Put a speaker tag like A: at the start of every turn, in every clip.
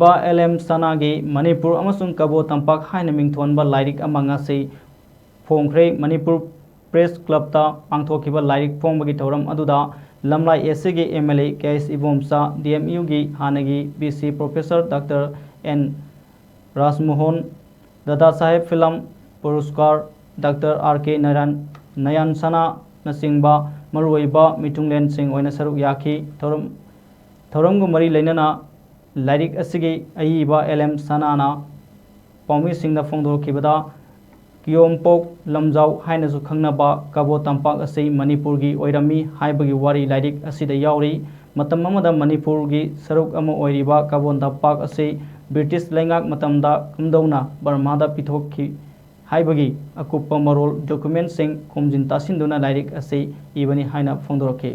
A: बा एल.एम. सनागी मणिपुर अमसुंग कबो तंपाक हाइना मिंगथोनबा लाइरिक अमा ngasi फोंख्रे मणिपुर प्रेस क्लब ता पांगथोखिबा लाइरिक फोंबगी थौरम अदुदा लमलाई एस गी एम.एल.ए. केएस इबोमसा DMU गी हानगी BC professor doctor N. Rajmohan Dada Saheb film पुरस्कार डॉक्टर R.K. नयन सना नसिंगबा मरुइबा मिथुंगलेन सिंह ओइना सरुक याखी थौरम मरी लेनना लाइरिक असिगी अईबा L.M. सनाना पाउमी सिंह फोंदोखिबदा कियोमपोक लमजाउ हाइनसु खंगनबा कबो तंपाक असि मणिपुर की ओइरमी हाइबगी वारी लाइरिक असिदा याउरी मतम अमदा मणिपुर की सरुक अमा ओइरिबा कबो तंपाक असि ब्रिटिश लैंगाक मतमदा कमदौना बर्मादा पिथोखी हाइबगी अकुप्पा मरोल डॉक्यूमेंट सिंह खोमजिन तासिंदुना लाइरिक असि इबनी हाइना फोंदोरखे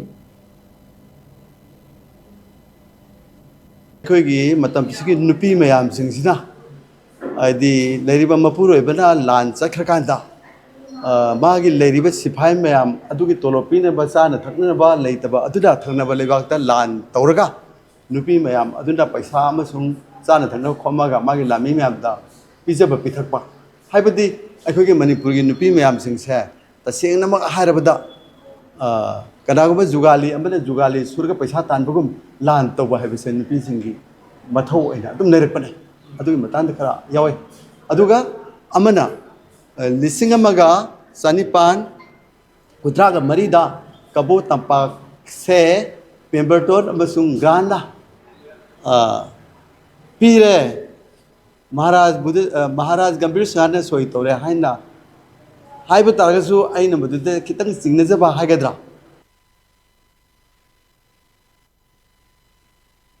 B: अखोगी मतम सिगी नुपी मयाम सिंगसिना आदि लेरिबा मपुरोइबना लान चखरकांदा मागी लेरिबा सिफाई मयाम अदुगी तोलोपीने बचाना थकनबा लेतबा अदुदा थकनबा लेबाकता लान तौरगा नुपी मयाम अदुदा पैसा अमसुंग चाना थकनबा खोमागा मागी लामी मयामदा पिजबा पिथकपा हाइबदी अखोगी मणिपुरगी नुपी मयाम सिंगसे तसेंगनमक हारबदा कनागुबा जुगाली अमने जुगाली सुरगा पैसा तानबगुम लान तौबा हाइबसे नुपी सिंगी मथौ ओइना अदुम लेरपने अदुगी मतांद खरा यावे अदुगा अमना लिसिंग अमगा चनिपान कुद्रागा मरीदा कबो तंपाक से पेम्बरटोन अमसुंग ग्रांडा पीरे महाराज गंभीर सिंहने सोई तौरे हाइना हाइब तारगसु आइना मदुदे खितंग सिंगनजबा हाइगद्रा